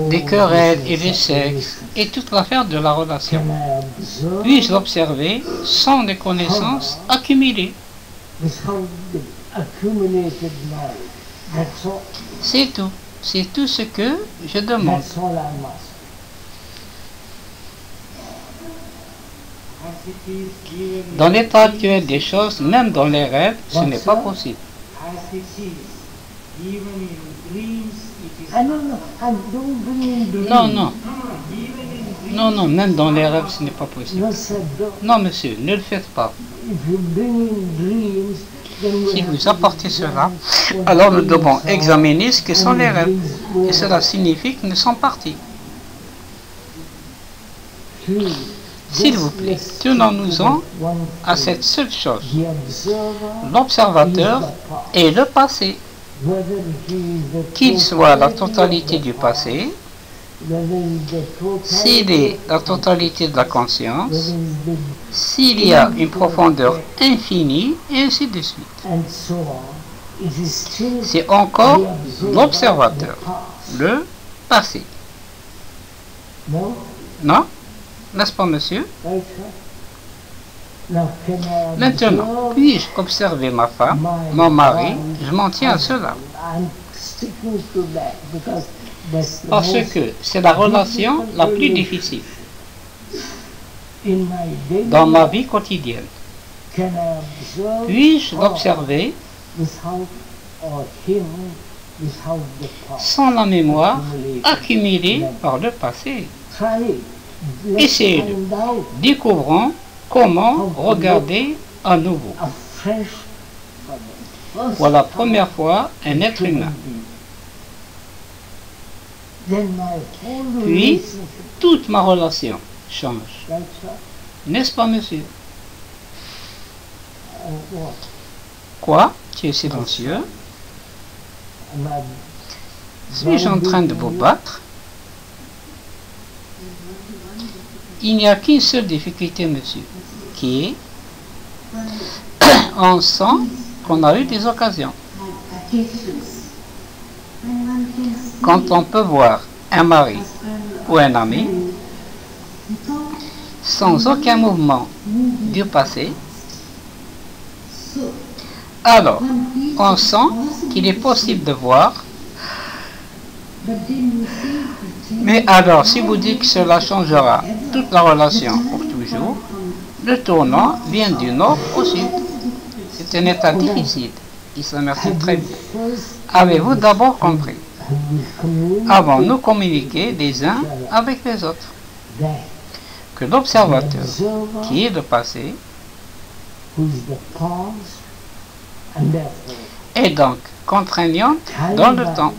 des querelles et des sexes et toute l'affaire de la relation. Puis-je l'observer sans des connaissances accumulées? C'est tout. C'est tout ce que je demande. Dans l'état actuel des choses, même dans les rêves, ce n'est pas possible. Non, non. Non, non, même dans les rêves, ce n'est pas possible. Non, monsieur, ne le faites pas. Si vous apportez cela, alors nous devons examiner ce que sont les rêves. Et cela signifie qu'ils sont partis. S'il vous plaît, tenons-nous-en à cette seule chose. L'observateur est le passé. Qu'il soit la totalité du passé, s'il est la totalité de la conscience, s'il y a une profondeur infinie, et ainsi de suite. C'est encore l'observateur, le passé. Non? N'est-ce pas, monsieur? Maintenant, puis-je observer ma femme, mon mari? Je m'en tiens à cela. Parce que c'est la relation la plus difficile dans ma vie quotidienne. Puis-je l'observer sans la mémoire accumulée par le passé? Essayez-le. Découvrons comment regarder à nouveau. Pour la première fois, un être humain. Puis, toute ma relation change. N'est-ce pas, monsieur? Quoi? Tu es silencieux? Suis-je en train de vous battre? Il n'y a qu'une seule difficulté, monsieur, qui est on sent qu'on a eu des occasions. Quand on peut voir un mari ou un ami sans aucun mouvement du passé, alors on sent qu'il est possible de voir. Mais alors, si vous dites que cela changera toute la relation pour toujours, le tournant vient du nord au sud. C'est un état difficile. Il se remercie très bien. Avez-vous d'abord compris? Avons-nous communiqué les uns avec les autres? Que l'observateur, qui est le passé, est donc contraignante dans le temps.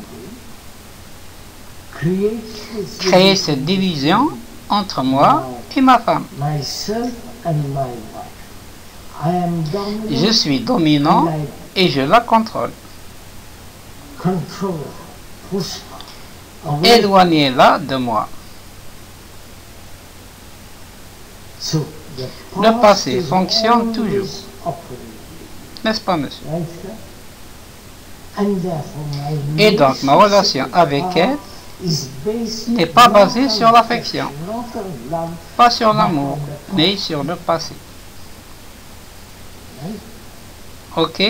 Créer cette division entre moi et ma femme. Je suis dominant et je la contrôle. Éloignez-la de moi. Le passé fonctionne toujours. N'est-ce pas, monsieur? Et donc, ma relation avec elle n'est pas basée sur l'affection, pas sur l'amour, mais sur le passé. Ok?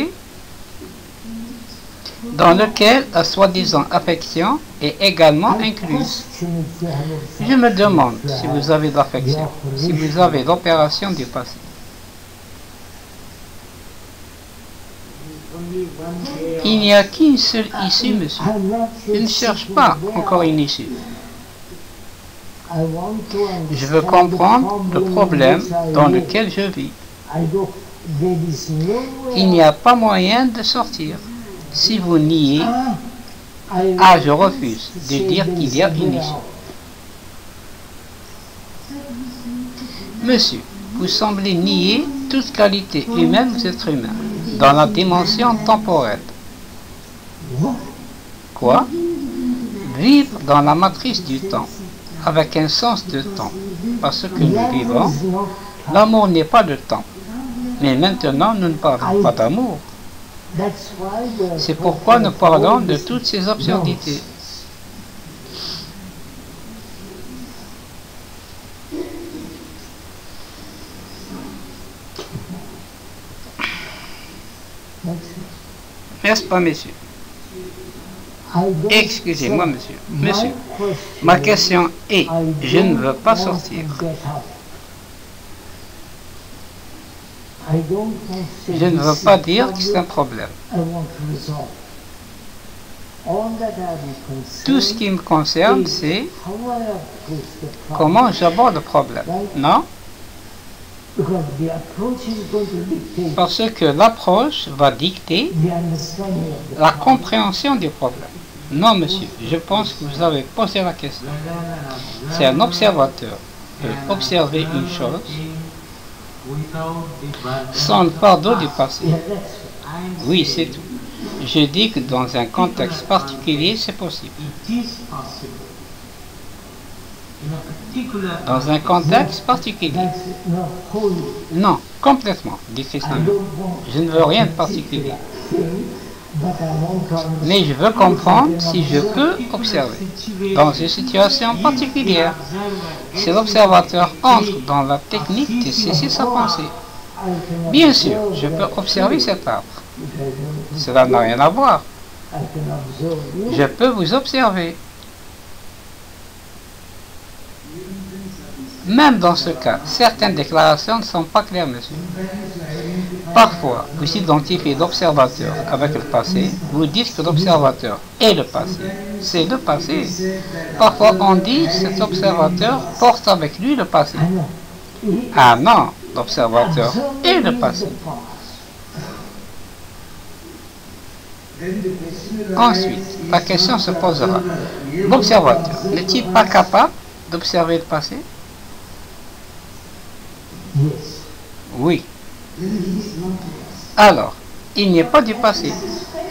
Dans lequel la soi-disant affection est également incluse. Je me demande si vous avez de l'affection, si vous avez l'opération du passé. Il n'y a qu'une seule issue, monsieur. Je ne cherche pas encore une issue. Je veux comprendre le problème dans lequel je vis. Il n'y a pas moyen de sortir. Si vous niez, je refuse de dire qu'il y a une issue. Monsieur, vous semblez nier toute qualité humaine des êtres humains dans la dimension temporelle. Quoi? Vivre dans la matrice du temps, avec un sens de temps. Parce que nous vivons, l'amour n'est pas le temps. Mais maintenant, nous ne parlons pas d'amour. C'est pourquoi nous parlons de toutes ces absurdités. pas, monsieur? Excusez-moi, monsieur. Monsieur, ma question est, je ne veux pas sortir. Je ne veux pas dire que c'est un problème. Tout ce qui me concerne, c'est comment j'aborde le problème. Non? Parce que l'approche va dicter la compréhension du problème. Non, monsieur, je pense que vous avez posé la question. C'est un observateur peut observer une chose sans le fardeau du passé. Oui, c'est tout. Je dis que dans un contexte particulier, c'est possible. Dans un contexte particulier. Non, complètement, dit Christine. Je ne veux rien de particulier. Mais je veux comprendre si je peux observer dans une situation particulière. Si l'observateur entre dans la technique de cesser sa pensée. Bien sûr, je peux observer cet arbre. Cela n'a rien à voir. Je peux vous observer. Même dans ce cas, certaines déclarations ne sont pas claires, monsieur. Parfois, vous identifiez l'observateur avec le passé, vous dites que l'observateur est le passé. C'est le passé. Parfois, on dit que cet observateur porte avec lui le passé. Ah non, l'observateur est le passé. Ensuite, la question se posera. L'observateur n'est-il pas capable d'observer le passé? Oui. Alors, il n'y a pas du passé.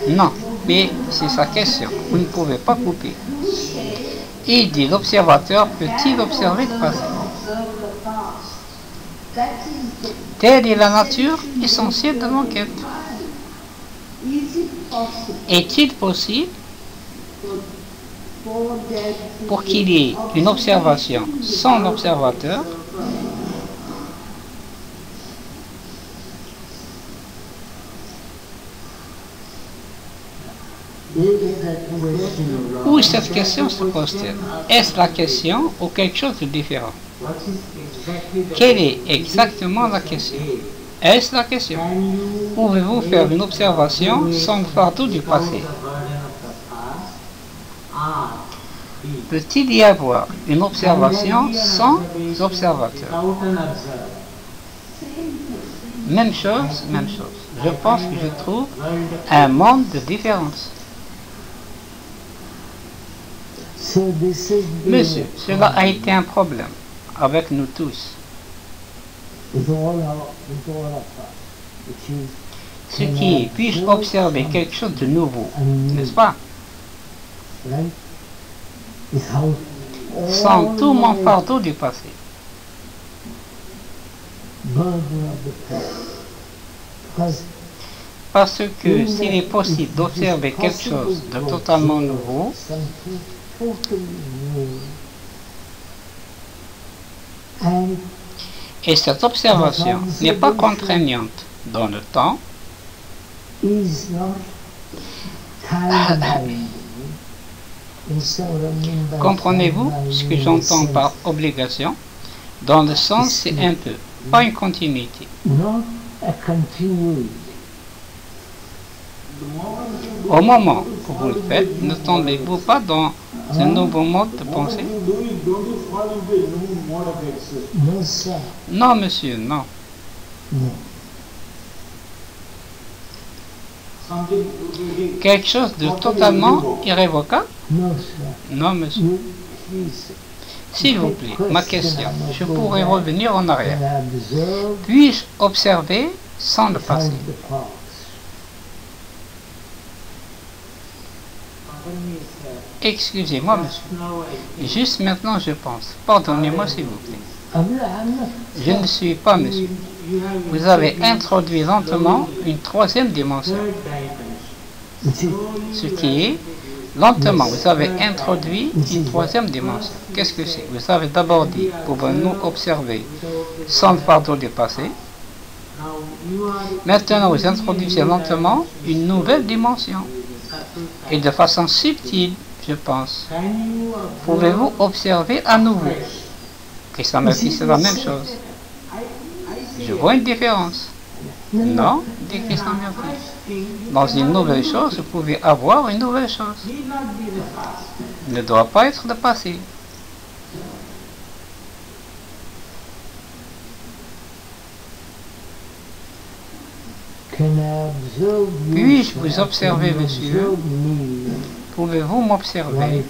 Non, mais c'est sa question. Vous ne pouvez pas couper. Il dit l'observateur peut-il observer le passé? Telle est la nature essentielle de l'enquête. Est-il possible pour qu'il y ait une observation sans l'observateur? Où cette question se pose-t-elle? Est-ce la question ou quelque chose de différent? Quelle est exactement la question? Est-ce la question? Pouvez-vous faire une observation sans le fardeau du passé? Peut-il y avoir une observation sans observateur? Même chose, même chose. Je pense que je trouve un monde de différence. Monsieur, cela a été un problème avec nous tous. Ce qui est, puis-je observer quelque chose de nouveau, n'est-ce pas? Sans tout mon fardeau du passé. Parce que s'il est possible d'observer quelque chose de totalement nouveau, et cette observation n'est pas contraignante dans le temps, comprenez-vous ce que j'entends par obligation? Dans le sens, c'est un peu, pas une continuité. Au moment où vous le faites, ne tombez-vous pas dans un nouveau mode de pensée? Non, monsieur, non. Quelque chose de totalement irrévocable? Non, monsieur. S'il vous plaît, ma question, je pourrais revenir en arrière. Puis-je observer sans le passé? Excusez-moi, monsieur. Juste maintenant, je pense. Pardonnez-moi, s'il vous plaît. Je ne suis pas, monsieur. Vous avez introduit lentement une troisième dimension. Ce qui est, lentement, vous avez introduit une troisième dimension. Qu'est-ce que c'est? Vous avez d'abord dit, pouvons-nous observer sans le fardeau du passé? Maintenant, vous introduisez lentement une nouvelle dimension. Et de façon subtile, je pense. Pouvez-vous observer à nouveau? Krishnamurti, c'est la même chose. Je vois une différence. Non, dit Krishnamurti. Dans une nouvelle chose, vous pouvez avoir une nouvelle chose. Il ne doit pas être le passé. Puis-je vous observer, monsieur? Pouvez-vous m'observer?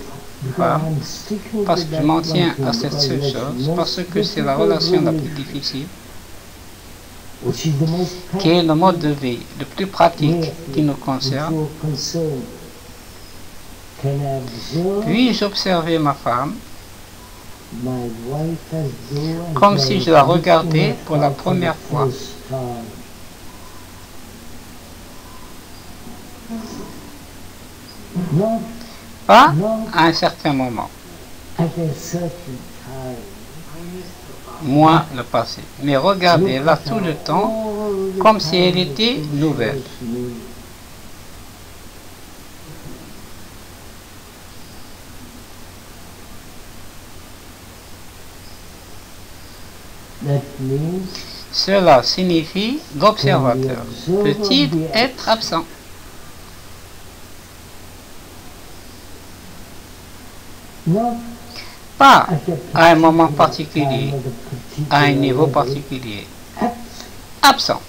Parce que je m'en tiens à cette seule chose, parce que c'est la relation la plus difficile, qui est le mode de vie le plus pratique qui nous concerne. Puis-je observer ma femme comme si je la regardais pour la première fois? Pas à un certain moment, moins le passé, mais regardez-la tout le temps comme si elle était nouvelle. Cela signifie l'observateur peut-il être absent? Pas à un moment particulier, à un niveau particulier. Absent.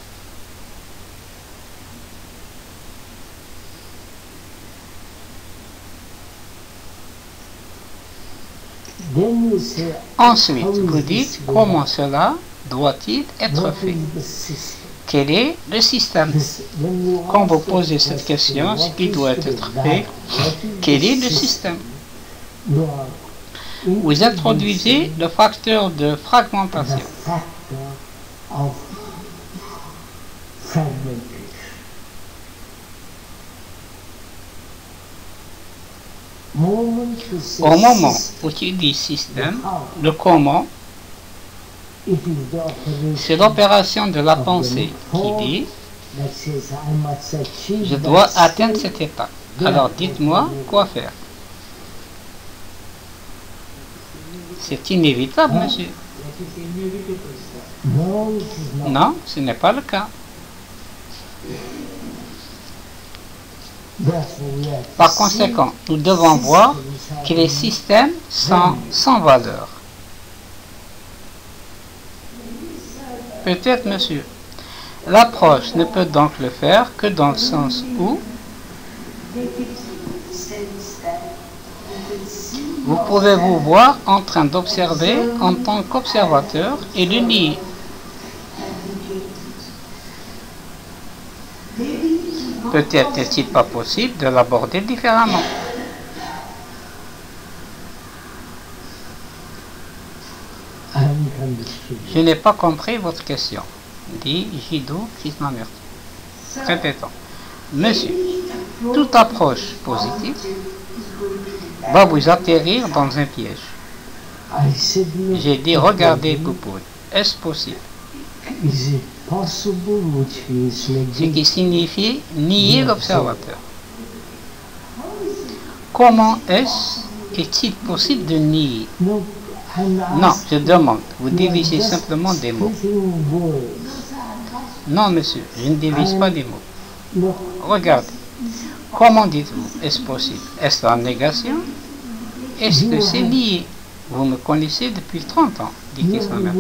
Ensuite, vous dites comment cela doit-il être fait? Quel est le système? Quand vous posez cette question, ce qui doit être fait, quel est le système? Vous introduisez le facteur de fragmentation. Au moment où tu dis système, le comment, c'est l'opération de la pensée qui dit je dois atteindre cet état. Alors dites-moi quoi faire. C'est inévitable, monsieur. Non, ce n'est pas le cas. Par conséquent, nous devons voir que les systèmes sont sans valeur. Peut-être, monsieur. L'approche ne peut donc le faire que dans le sens où vous pouvez vous voir en train d'observer en tant qu'observateur et le nier. Peut-être n'est-il pas possible de l'aborder différemment. Je n'ai pas compris votre question, dit Jiddu Krishnamurti. Répétons. Monsieur, toute approche positive va vous atterrir dans un piège. J'ai dit regardez Poupoune. Est-ce possible? Ce qui signifie nier l'observateur. Comment est-il possible de nier? Non, je demande. Vous divisez simplement des mots. Non, monsieur, je ne divise pas des mots. Regardez. Comment dites-vous? Est-ce possible? Est-ce la négation? Est-ce que c'est nié? Vous me connaissez depuis 30 ans, dit Krishnamurti.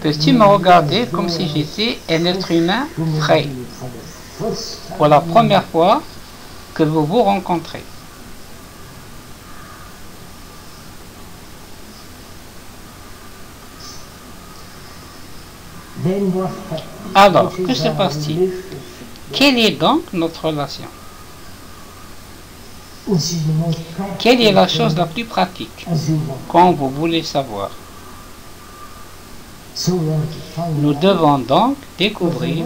Peux-tu me regarder comme si j'étais un être humain frais pour la première fois que vous vous rencontrez? Alors, que se passe-t-il? Quelle est donc notre relation? Quelle est la chose la plus pratique quand vous voulez savoir? Nous devons donc découvrir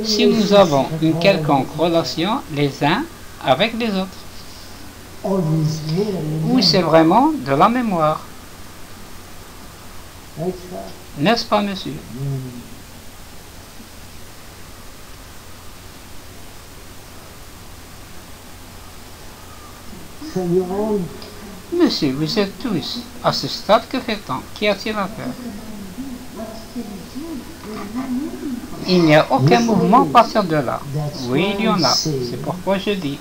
si nous avons une quelconque relation les uns avec les autres. Ou c'est vraiment de la mémoire. N'est-ce pas, monsieur? Monsieur, vous êtes tous à ce stade, que fait-on? Qu'y a-t-il à faire? Il n'y a aucun mouvement à partir de là. Oui, il y en a. C'est pourquoi je dis.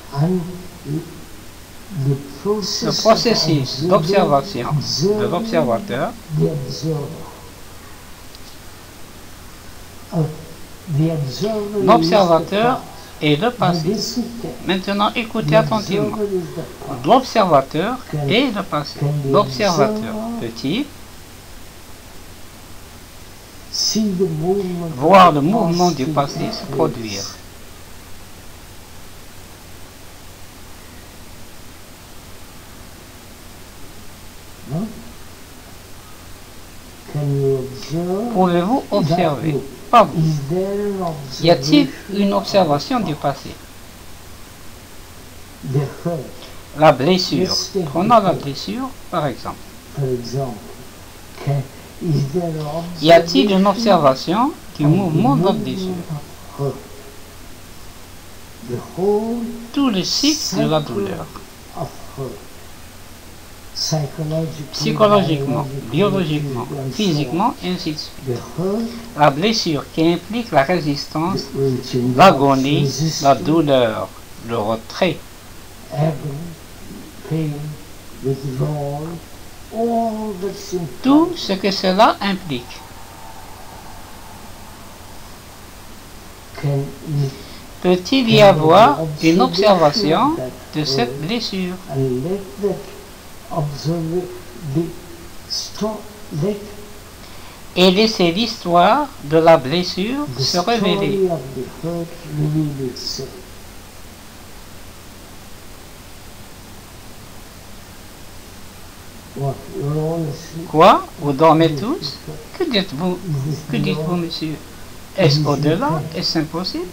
Le processus d'observation de l'observateur, l'observateur et le passé. Maintenant, écoutez attentivement. L'observateur et le passé. L'observateur peut-il voir le mouvement du passé se produire? Pouvez-vous observer? Pas vous. Y a-t-il une observation du passé? La blessure. Prenons la blessure, par exemple. Y a-t-il une observation du mouvement de la blessure? Tout le cycle de la douleur. Psychologiquement, biologiquement, physiquement, et ainsi de suite. La blessure qui implique la résistance, l'agonie, la douleur, le retrait. Tout ce que cela implique. Peut-il y avoir une observation de cette blessure? Et laisser l'histoire de la blessure se révéler. Quoi? Vous dormez tous? Que dites-vous? Que dites-vous, monsieur? Est-ce au-delà? Est-ce impossible?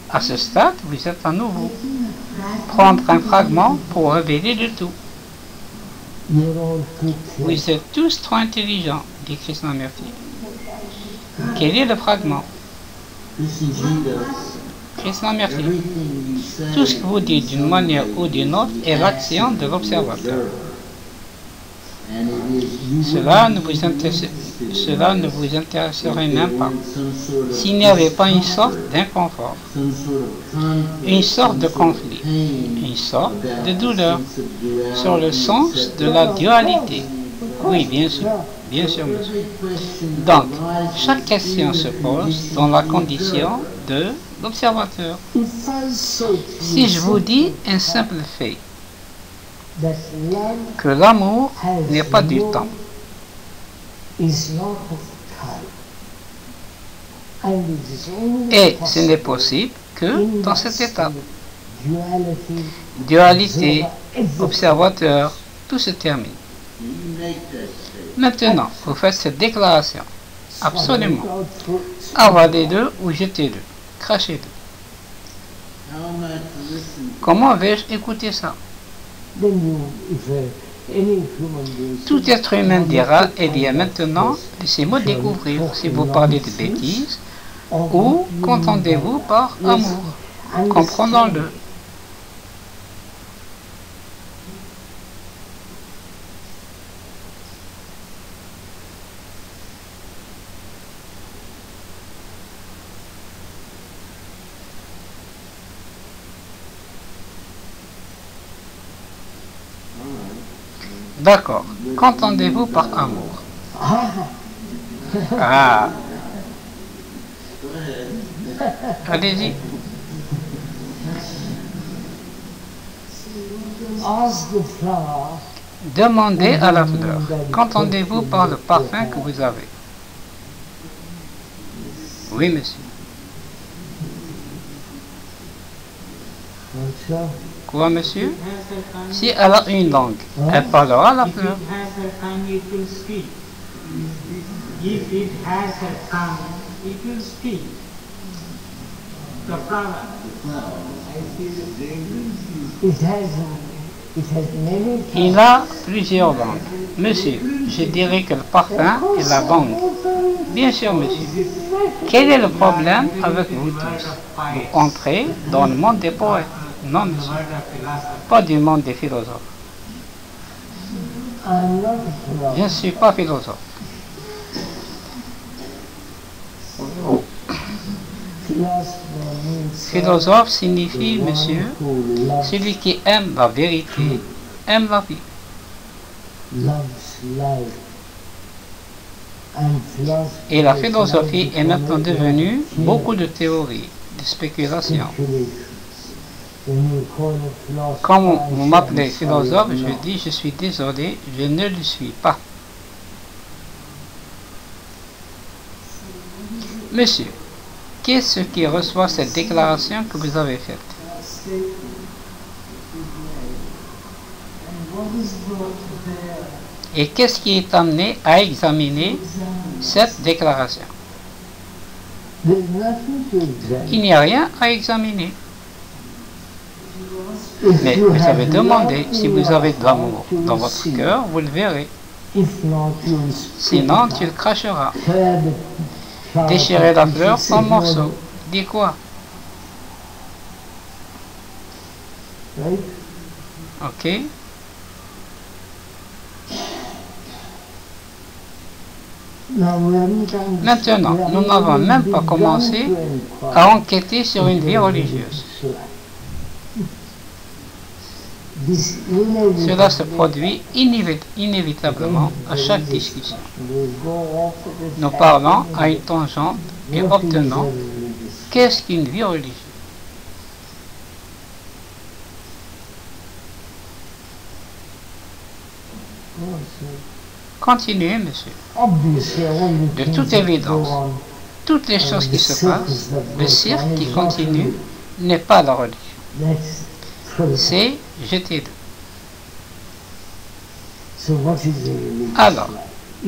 À ce stade, vous êtes à nouveau. Prendre un fragment pour révéler le tout. Vous êtes tous trop intelligents, dit Krishnamurti. Quel est le fragment? Krishnamurti. Tout ce que vous dites d'une manière ou d'une autre est l'action de l'observateur. Cela ne vous intéresserait même pas s'il n'y avait pas une sorte d'inconfort, une sorte de conflit, une sorte de douleur sur le sens de la dualité. Oui, bien sûr, monsieur. Donc, chaque question se pose dans la condition de l'observateur. Si je vous dis un simple fait, que l'amour n'est pas du temps, et ce n'est possible que dans cette étape. Dualité, observateur, tout se termine. Maintenant, vous faites cette déclaration. Absolument. Avalez-le ou jetez-le. Crachez-le. Comment vais-je écouter ça? Tout être humain dira, eh bien maintenant, laissez-moi découvrir si vous parlez de bêtises ou qu'entendez-vous par amour. Comprenons-le. D'accord. Qu'entendez-vous par amour? Ah. Allez-y. Demandez à la fleur. Qu'entendez-vous par le parfum que vous avez? Oui, monsieur. Quoi, monsieur? Si elle a une langue, elle parlera la fleur. Il a plusieurs langues. Monsieur, je dirais que le parfum est la langue. Bien sûr, monsieur. Quel est le problème avec vous tous? Vous entrez dans le monde des poètes. Non, monsieur. Pas du monde des philosophes. Je ne suis pas philosophe. Philosophe signifie, monsieur, celui qui aime la vérité, aime la vie. Et la philosophie est maintenant devenue beaucoup de théories, de spéculations. Quand vous m'appelez philosophe, je dis je suis désolé, je ne le suis pas. Monsieur, qu'est-ce qui reçoit cette déclaration que vous avez faite? Et qu'est-ce qui est amené à examiner cette déclaration? Il n'y a rien à examiner. Mais vous avez demandé, si vous avez de l'amour dans votre cœur, vous le verrez. Sinon, tu le cracheras. Déchirer la fleur en morceaux. Dis quoi? Ok. Maintenant, nous n'avons même pas commencé à enquêter sur une vie religieuse. Cela se produit inévitablement à chaque discussion. Nous parlons à une tangente et obtenons qu'est-ce qu'une vie religieuse. Continuez, monsieur. De toute évidence, toutes les choses qui se passent, le cirque qui continue n'est pas la religion. C'est jeter d'eau. Alors,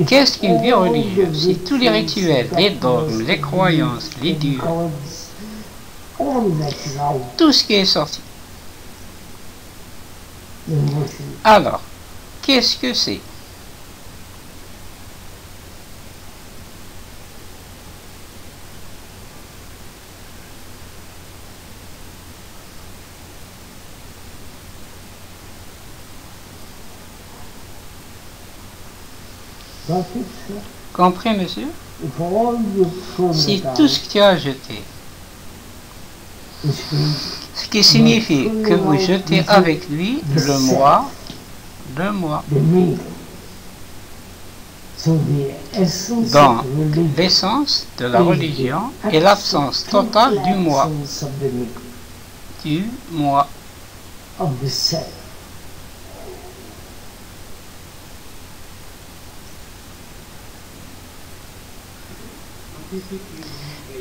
qu'est-ce qu'une vie religieuse? Si tous les rituels, les dogmes, les croyances, les dieux, tout ce qui est sorti. Alors, qu'est-ce que c'est? Compris, monsieur? Si tout ce que tu as jeté, ce qui signifie que vous jetez avec lui le moi, dans l'essence de la religion et l'absence totale du moi.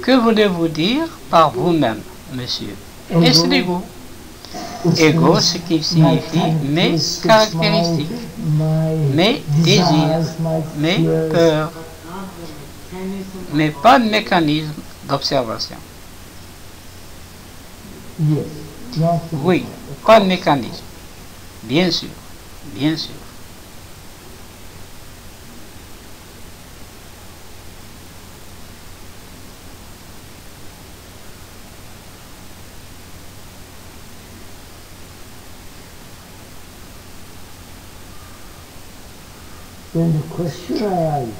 Que voulez-vous dire par vous-même, monsieur? Est-ce l'ego? Ego, ce qui signifie mes caractéristiques, mes désirs, mes peurs, mais pas de mécanisme d'observation. Oui, pas de mécanisme. Bien sûr, bien sûr.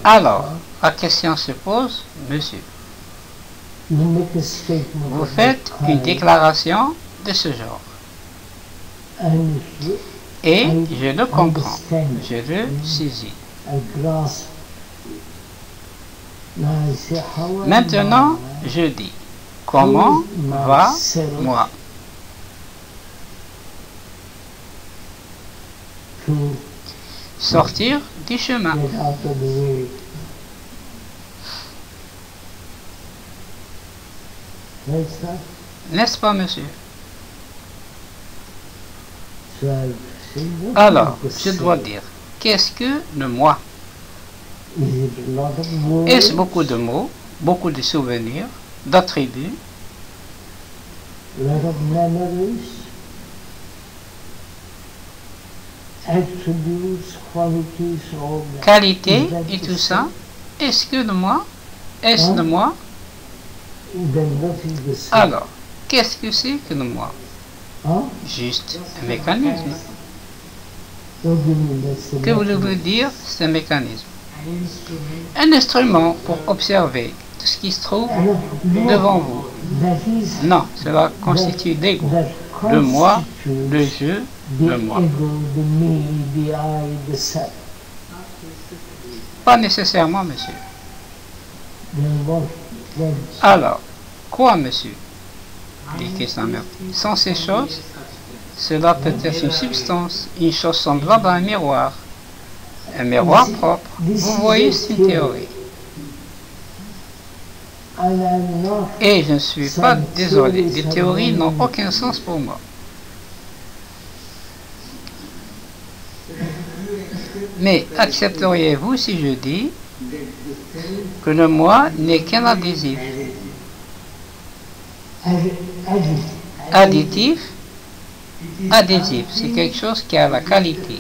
Alors, la question se pose, monsieur. Vous faites une déclaration de ce genre. Et je le comprends, je le saisis. Maintenant, je dis, comment va moi? Sortir du chemin. N'est-ce pas, monsieur? Alors, je dois dire, qu'est-ce que le moi? Est-ce beaucoup de mots, beaucoup de souvenirs, d'attributs? qualité et tout ça, est-ce que de moi? Est-ce de moi? Alors, qu'est-ce que c'est que de moi? Juste un mécanisme. Que voulez-vous dire, c'est un mécanisme? Un instrument pour observer tout ce qui se trouve devant vous. Non, cela constitue l'ego. Le moi, le je, le moi. Pas nécessairement, monsieur. Alors, quoi, monsieur? Sans ces choses, cela peut être une substance, une chose semblable à un miroir propre. Vous voyez, c'est une théorie. Et je ne suis pas désolé, les théories n'ont aucun sens pour moi. Mais accepteriez-vous si je dis que le moi n'est qu'un adhésif? Additif, c'est quelque chose qui a la qualité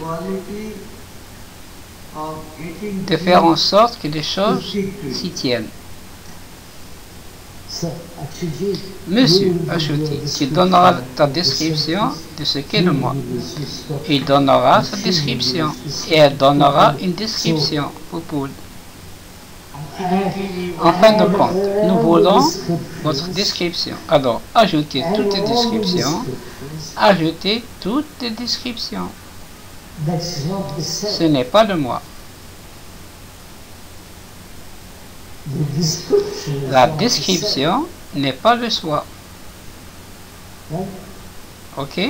de faire en sorte que les choses s'y tiennent. Monsieur, ajoute-t-il, tu donneras ta description de ce qu'est le moi. Il donnera sa description et elle donnera une description pour Paul. En fin de compte, nous voulons votre description. Alors, ajoutez toutes les descriptions. Ajoutez toutes les descriptions. Ce n'est pas le moi. La description n'est pas le soi. Ok?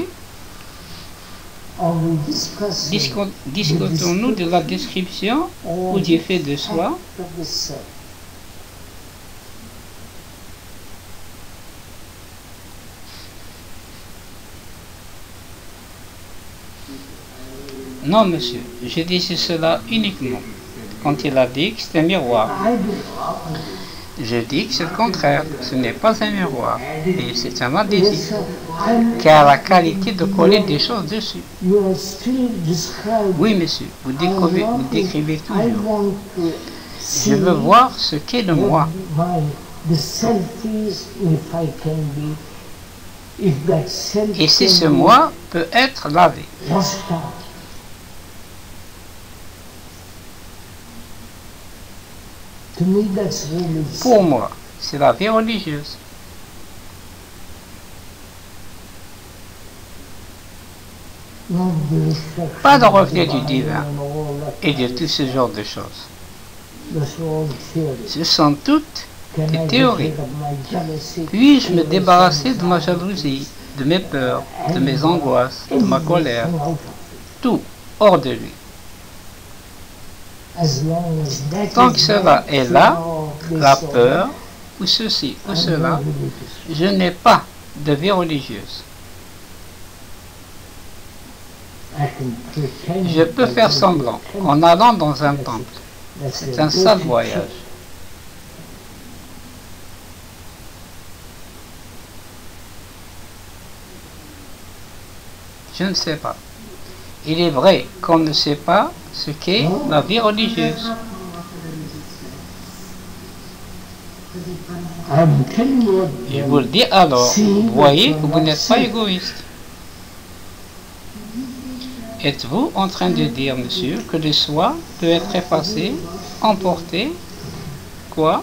Discutons-nous de la description ou du fait de soi? Non, monsieur, je disais cela uniquement quand il a dit que c'est un miroir. Je dis que c'est le contraire, ce n'est pas un miroir, et c'est un adhésif qui a la qualité de coller des choses dessus. Oui, monsieur, vous décrivez toujours. Je veux voir ce qu'est le moi. Et si ce moi peut être lavé. Pour moi, c'est la vie religieuse. Pas de reflet du divin et de tout ce genre de choses. Ce sont toutes des théories. Puis-je me débarrasser de ma jalousie, de mes peurs, de mes angoisses, de ma colère, tout hors de lui. Tant que cela est là, la peur, ou ceci, ou cela, je n'ai pas de vie religieuse. Je peux faire semblant en allant dans un temple. C'est un sale voyage. Je ne sais pas. Il est vrai qu'on ne sait pas ce qu'est la vie religieuse. Je vous le dis alors, vous voyez que vous n'êtes pas égoïste. Êtes-vous en train de dire, monsieur, que le soi peut être effacé, emporté, quoi?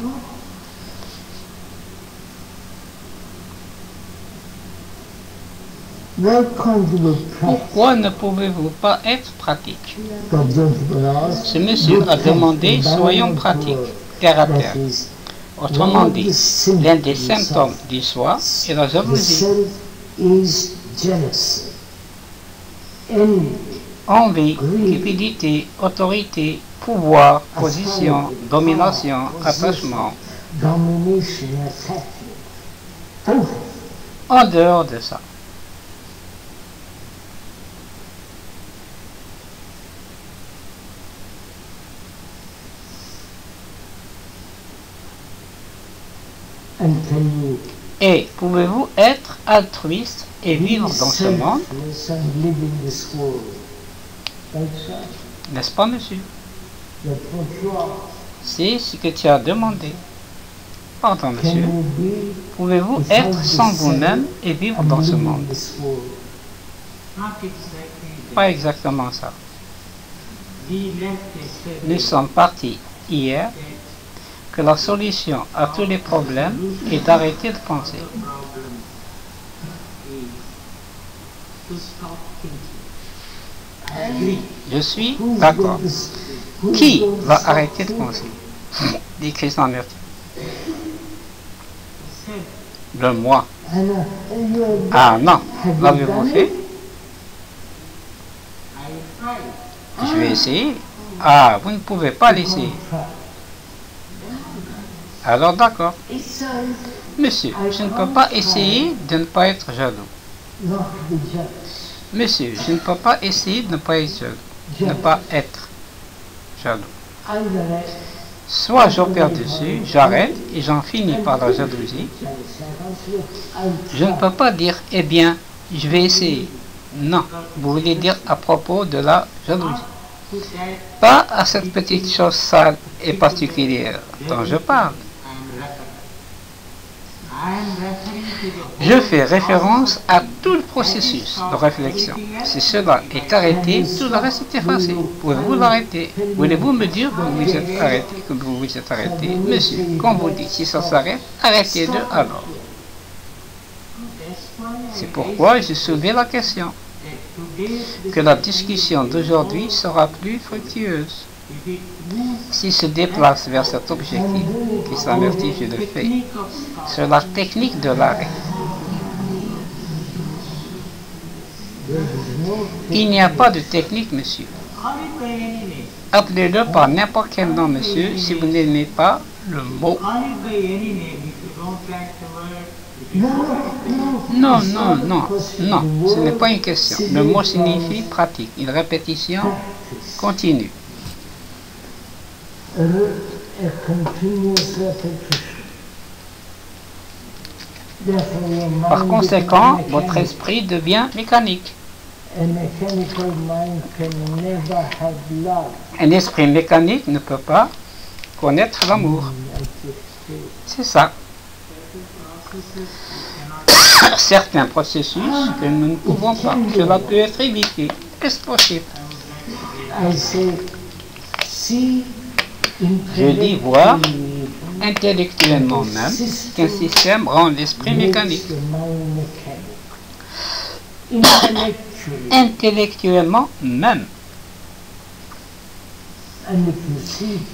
Pourquoi ne pouvez-vous pas être pratique? Ce monsieur a demandé, soyons pratiques, terre à terre. Autrement dit, l'un des symptômes du soi est la jalousie. Envie, cupidité, autorité, pouvoir, position, domination, attachement. En dehors de ça. Et pouvez-vous être altruiste et vivre dans ce monde? N'est-ce pas, monsieur? C'est ce que tu as demandé. Pardon, monsieur. Pouvez-vous être sans vous-même et vivre dans ce monde? Pas exactement ça. Nous sommes partis hier que la solution à tous les problèmes est d'arrêter de penser. Je suis d'accord. Qui va arrêter de penser? Dit Krishnamurti. Le moi. Ah non, l'avez-vous fait? Je vais essayer. Ah, vous ne pouvez pas l'essayer. Alors d'accord. Monsieur, je ne peux pas essayer de ne pas être jaloux. Monsieur, je ne peux pas essayer de ne pas être jaloux. Ne pas être jaloux. Soit j'opère dessus, j'arrête et j'en finis par la jalousie. Je ne peux pas dire, eh bien, je vais essayer. Non, vous voulez dire à propos de la jalousie. Pas à cette petite chose sale et particulière dont je parle. Je fais référence à tout le processus de réflexion. Si cela est arrêté, tout le reste est effacé. Pouvez-vous l'arrêter? Voulez-vous me dire que vous êtes arrêté, Monsieur, quand vous dites si ça s'arrête, arrêtez-le alors. C'est pourquoi j'ai soulevé la question. Que la discussion d'aujourd'hui sera plus fructueuse. S'il se déplace vers cet objectif, qui s'avertit, je le fais, sur la technique de l'arrêt. Il n'y a pas de technique, monsieur. Appelez-le par n'importe quel nom, monsieur, si vous n'aimez pas le mot. Non, non, non, non, ce n'est pas une question. Le mot signifie pratique, une répétition continue. Par conséquent, votre esprit devient mécanique. Un esprit mécanique ne peut pas connaître l'amour. C'est ça. Certains processus que nous ne pouvons pas, cela peut être évité. Est-ce possible? Je dis voir intellectuellement même qu'un système rend l'esprit mécanique. Intellectuellement même.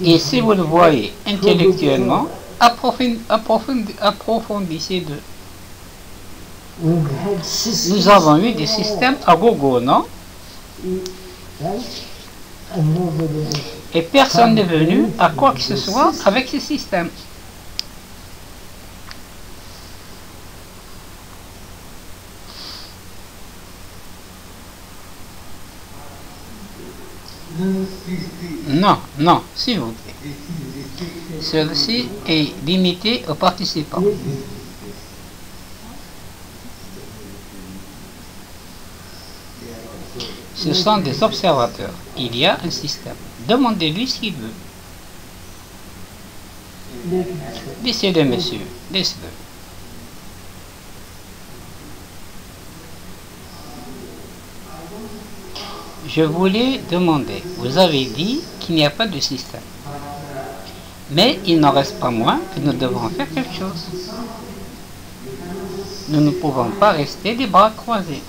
Et si vous le voyez intellectuellement, approfondissez de. Nous avons eu des systèmes à gogo, non? Et personne n'est venu à quoi que ce soit avec ces systèmes. Non, non, s'il vous plaît. Ceci est limité aux participants. Ce sont des observateurs. Il y a un système. Demandez-lui ce qu'il veut. Laissez-le, monsieur. Laissez-le. Je voulais demander. Vous avez dit qu'il n'y a pas de système. Mais il n'en reste pas moins que nous devons faire quelque chose. Nous ne pouvons pas rester les bras croisés.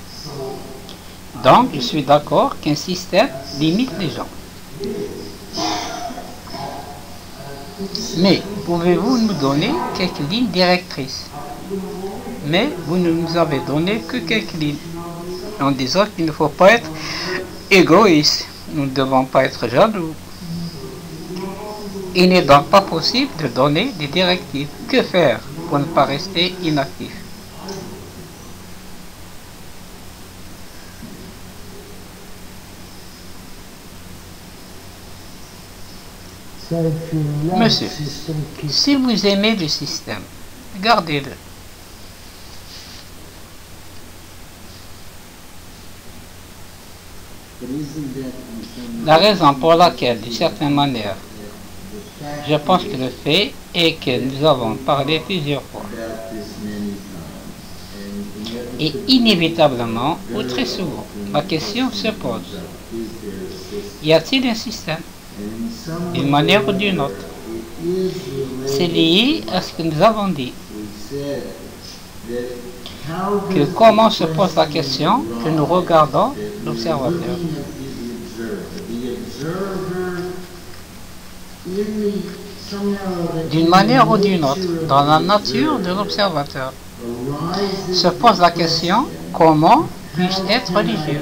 Donc, je suis d'accord qu'un système limite les gens. Mais, pouvez-vous nous donner quelques lignes directrices? Mais, vous ne nous avez donné que quelques lignes. En disant qu'il ne faut pas être égoïste. Nous ne devons pas être jaloux. Il n'est donc pas possible de donner des directives. Que faire pour ne pas rester inactif? Monsieur, si vous aimez le système, gardez-le. La raison pour laquelle, d'une certaine manière, je pense que le fait est que nous avons parlé plusieurs fois. Et inévitablement, ou très souvent, la question se pose. Y a-t-il un système, d'une manière ou d'une autre? C'est lié à ce que nous avons dit. Que comment se pose la question que nous regardons l'observateur. D'une manière ou d'une autre, dans la nature de l'observateur, se pose la question comment puis-je être religieux?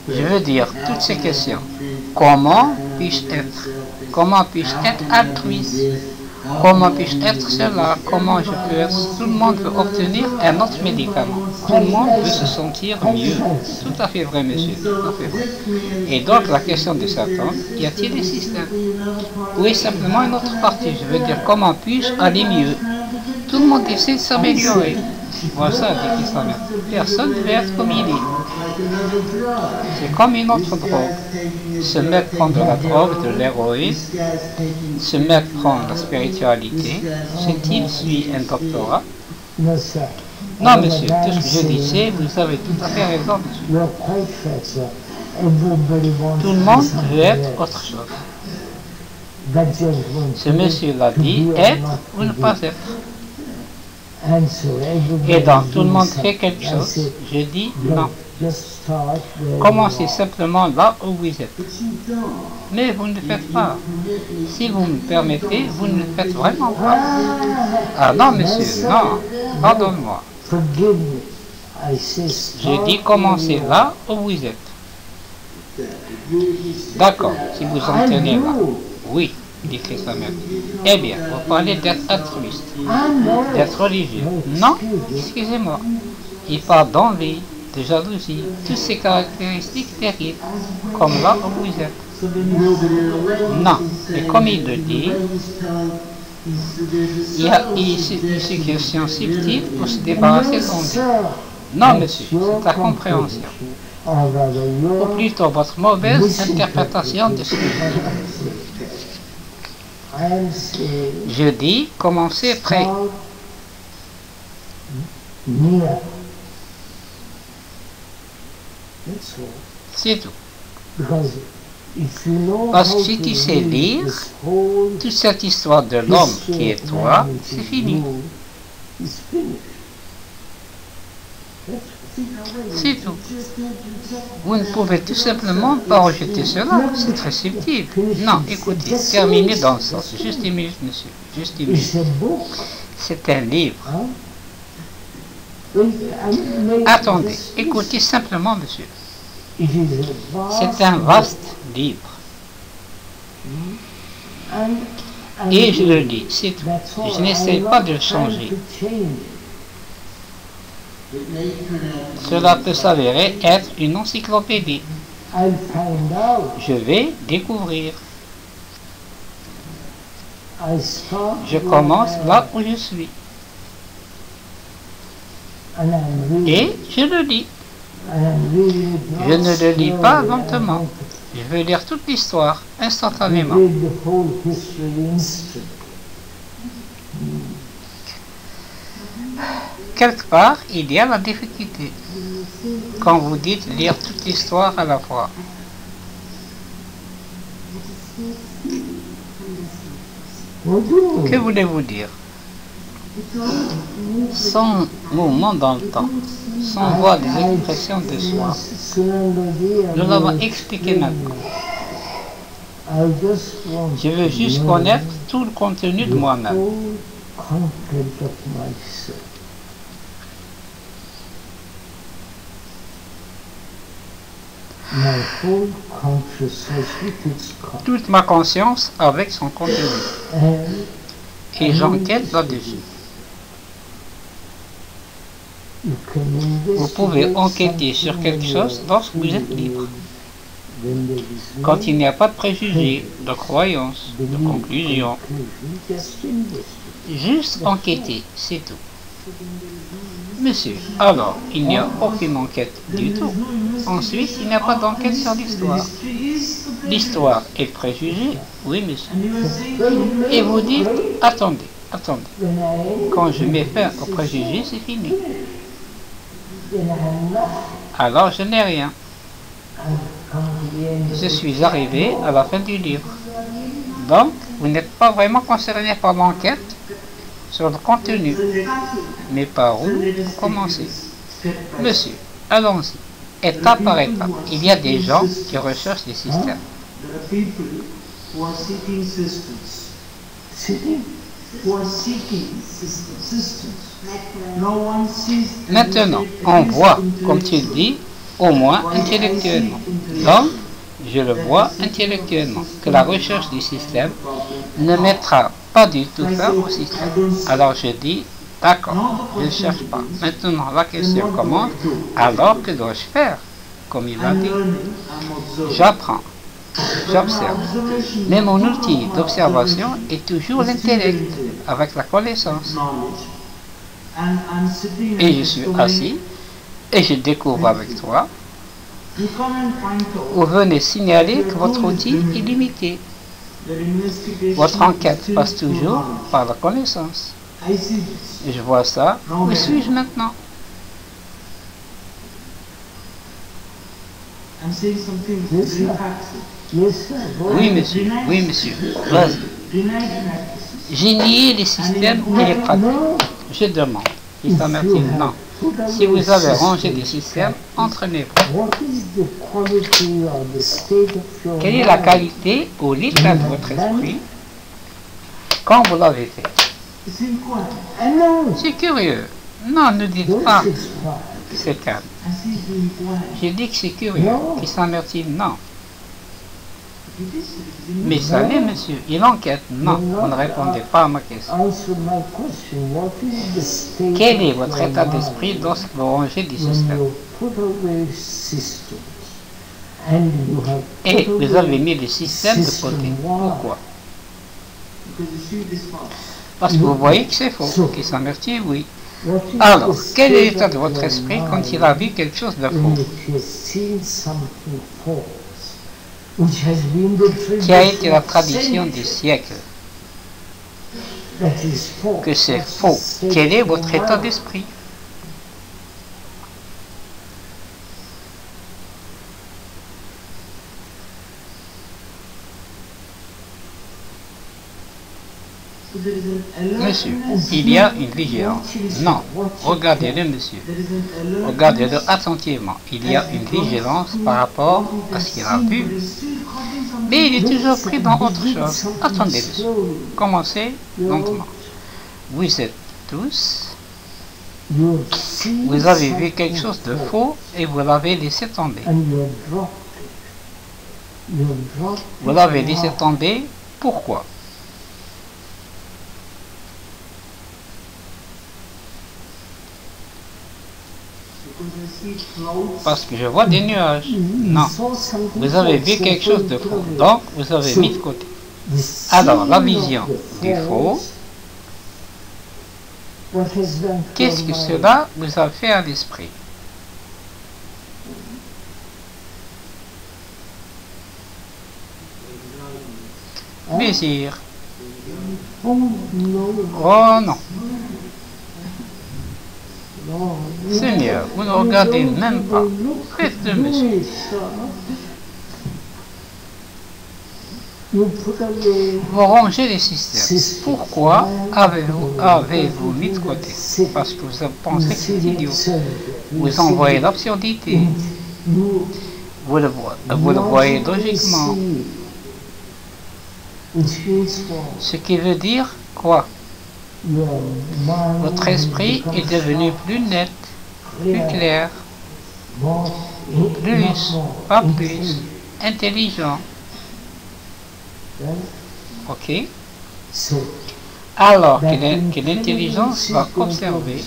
Je veux dire toutes ces questions. Comment puis-je être? Comment puis-je être altruiste? Comment puis-je être cela? Comment je peux être? Tout le monde veut obtenir un autre médicament. Tout le monde veut se sentir mieux. Tout à fait vrai, monsieur. Tout à fait vrai. Et donc la question de Satan, y a-t-il des systèmes? Oui, simplement une autre partie. Je veux dire comment puis-je aller mieux? Tout le monde essaie de s'améliorer. Voilà ça, dit Christ. Personne ne veut être comme il est. C'est comme une autre drogue. Se mettre à prendre de la drogue, de l'héroïne, se mettre à prendre la spiritualité, c'est-il suit un doctorat? Non, monsieur, tout ce que je disais, vous avez tout à fait raison, monsieur. Tout le monde veut être autre chose. Ce monsieur l'a dit, être ou ne pas être. Et donc tout le monde fait quelque chose. Je dis non. Commencez simplement là où vous êtes. Mais vous ne le faites pas. Si vous me permettez, vous ne le faites vraiment pas. Ah non, monsieur, non. Pardonne-moi. Je dis commencez là où vous êtes. D'accord, si vous en tenez là. Oui, dit Christ même. Eh bien, vous parlez d'être altruiste, d'être religieux. Non, excusez-moi. Il parle d'envie, de jalousie, toutes ces caractéristiques terribles, comme là où vous êtes. Non, mais comme il le dit, il y a ici une suggestion subtile pour se débarrasser d'envie. Non, monsieur, c'est ta compréhension. Ou plutôt votre mauvaise interprétation de ce que je dis. Je dis, commencez près. C'est tout. Parce que si tu sais lire, toute cette histoire de l'homme qui est toi, c'est fini. C'est tout. Vous ne pouvez tout simplement pas rejeter cela, c'est très subtil. Non, écoutez, terminez dans le sens. Juste une minute, monsieur. Juste une minute. C'est un livre. Attendez, écoutez simplement, monsieur. C'est un vaste livre. Et je le dis, c'est tout. Je n'essaie pas de le changer. Cela peut s'avérer être une encyclopédie. Je vais découvrir. Je commence là où je suis. Et je le lis. Je ne le lis pas lentement. Je veux lire toute l'histoire instantanément. Quelque part, il y a la difficulté quand vous dites lire toute l'histoire à la fois. Que voulez-vous dire? Sans mouvement dans le temps, sans voir des expressions de soi. Nous l'avons expliqué maintenant. Je veux juste connaître tout le contenu de moi-même. Toute ma conscience avec son contenu. Et j'enquête là-dessus. Vous pouvez enquêter sur quelque chose lorsque vous êtes libre. Quand il n'y a pas de préjugés, de croyances, de conclusions. Juste enquêter, c'est tout. Monsieur, alors, il n'y a aucune enquête du tout. Ensuite, il n'y a pas d'enquête sur l'histoire. L'histoire est préjugée, oui, monsieur. Et vous dites, attendez. Quand je mets fin au préjugé, c'est fini. Alors, je n'ai rien. Je suis arrivé à la fin du livre. Donc, vous n'êtes pas vraiment concerné par l'enquête sur le contenu. Mais par où commencer? Monsieur, allons-y. Étape par étape. Il y a des gens qui recherchent des systèmes. Maintenant, on voit, comme tu le dis, au moins intellectuellement. Donc, je le vois intellectuellement, que la recherche du système ne mettra pas du tout fin au système. Alors je dis, d'accord, je ne cherche pas. Maintenant, la question commence, alors que dois-je faire? Comme il a dit, j'apprends, j'observe. Mais mon outil d'observation est toujours l'intellect, avec la connaissance. Et je suis assis, et je découvre avec toi. Vous venez signaler que votre outil est limité. Votre enquête passe toujours par la connaissance. Je vois ça. Où suis-je maintenant? Oui, monsieur. Oui, monsieur. Vas-y. J'ai nié les systèmes et les pratiques. Je demande. Il s'amertit. Non. Si vous avez rangé des systèmes, entraînez-vous. Quelle est la qualité ou l'état de votre esprit quand vous l'avez fait? C'est curieux. Non, ne dites pas que c'est calme. J'ai dit que c'est curieux, qu'il s'amertit. Non. Mais ça l'est, monsieur. Il enquête. Non, vous ne répondez pas à ma question. Quel est votre état d'esprit lorsque vous rangez des systèmes? Et vous avez mis le système de côté. Pourquoi? Parce que vous voyez que c'est faux, qu'il s'amertit, oui. Alors, quel est l'état de votre esprit quand il a vu quelque chose de faux? Qui a été la tradition des siècles? Que c'est faux. Quel est votre état d'esprit? Monsieur, il y a une vigilance. Non, regardez-le, monsieur. Regardez-le attentivement. Il y a une vigilance par rapport à ce qu'il a vu. Mais il est toujours pris dans autre chose. Attendez, monsieur. Commencez lentement. Vous êtes tous. Vous avez vu quelque chose de faux et vous l'avez laissé tomber. Vous l'avez laissé tomber. Pourquoi? Parce que je vois des nuages. Non. Vous avez vu quelque chose de faux. Donc, vous avez mis de côté. Alors, la vision du faux, qu'est-ce que cela vous a fait à l'esprit? Plaisir. Oh non. Seigneur, vous ne regardez même pas. Faites-le, monsieur. Vous rangez les systèmes. Pourquoi avez-vous mis de côté? Parce que vous pensez que c'est idiot. Vous en voyez l'absurdité. Vous le voyez logiquement. Ce qui veut dire quoi? Votre esprit est devenu plus net, plus clair, plus, pas plus, intelligent. Ok? Alors que l'intelligence va observer,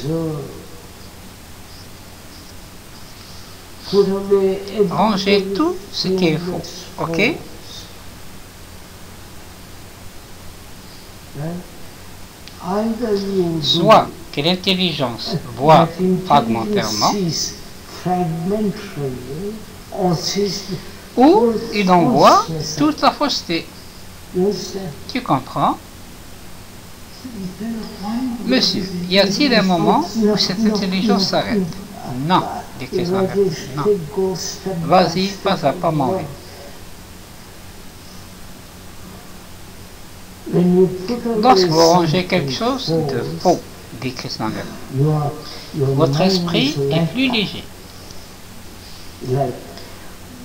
ranger tout ce qui est faux. Ok? Soit que l'intelligence voit fragmentairement, ou il en voit toute la fausseté. Tu comprends? Monsieur, y a-t-il un moment où cette intelligence s'arrête? Non, dit Christopher. Non. Vas-y, pas à pas, mon vie. Lorsque vous rangez quelque chose de faux, dit Christopher, votre esprit est plus léger.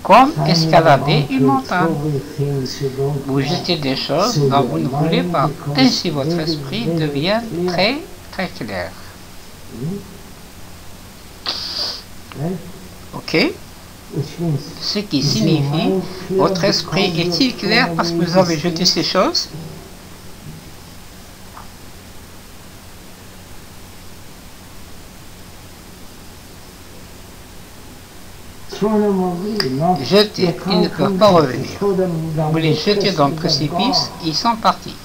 Comme escalader une montagne. Vous jetez des choses dont vous ne voulez pas. Ainsi votre esprit devient très très clair. Ok? Ce qui signifie, votre esprit est-il clair parce que vous avez jeté ces choses? Jeter, ils ne peuvent pas revenir. Vous les jetez dans le précipice, ils sont partis.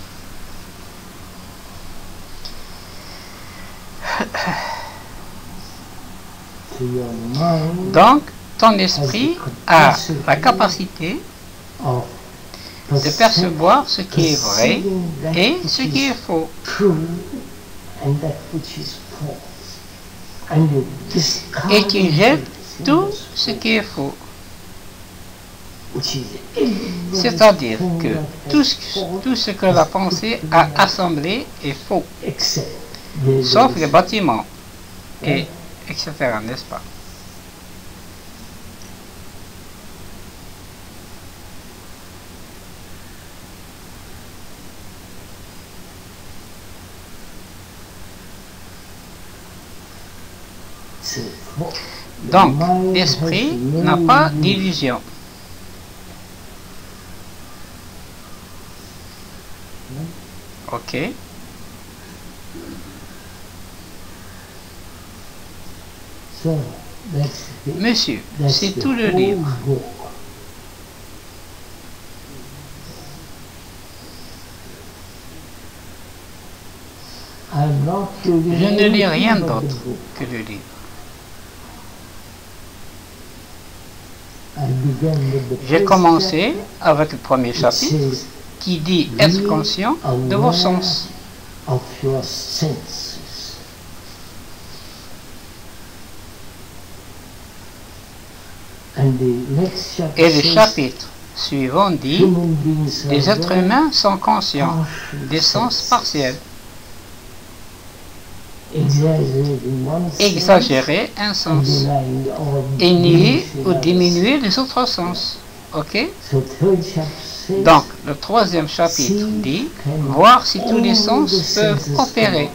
Donc, ton esprit a la capacité de percevoir ce qui est vrai et ce qui est faux. Et tu jettes tout ce qui est faux. C'est-à-dire que tout ce que la pensée a assemblé est faux, sauf les bâtiments, et etc., n'est-ce pas? Donc, l'esprit n'a pas d'illusion. Ok. Monsieur, c'est tout le livre. Je ne lis rien d'autre que le livre. J'ai commencé avec le premier chapitre qui dit être conscient de vos sens. Et le chapitre suivant dit les êtres humains sont conscients des sens partiels. Exagérer un sens et nier ou diminuer les autres sens. Ok? Donc, le troisième chapitre dit voir si tous les sens peuvent coopérer.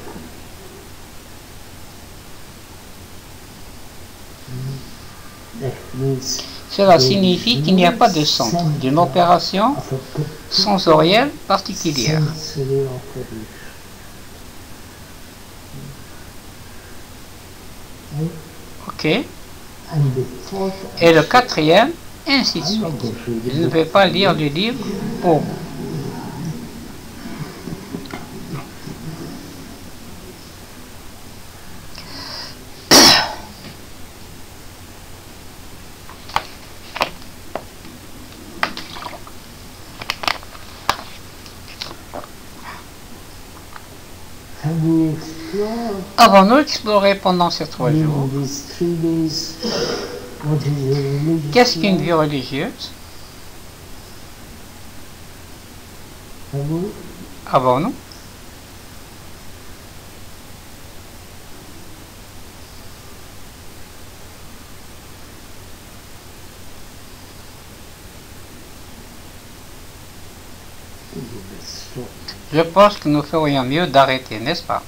Cela signifie qu'il n'y a pas de centre d'une opération sensorielle particulière. Ok. Et le quatrième, ainsi de suite. Je ne vais pas lire le livre pour vous. Avons-nous exploré pendant ces 3 jours qu'est-ce qu'une vie religieuse? Avons-nous? Je pense que nous ferions mieux d'arrêter, n'est-ce pas?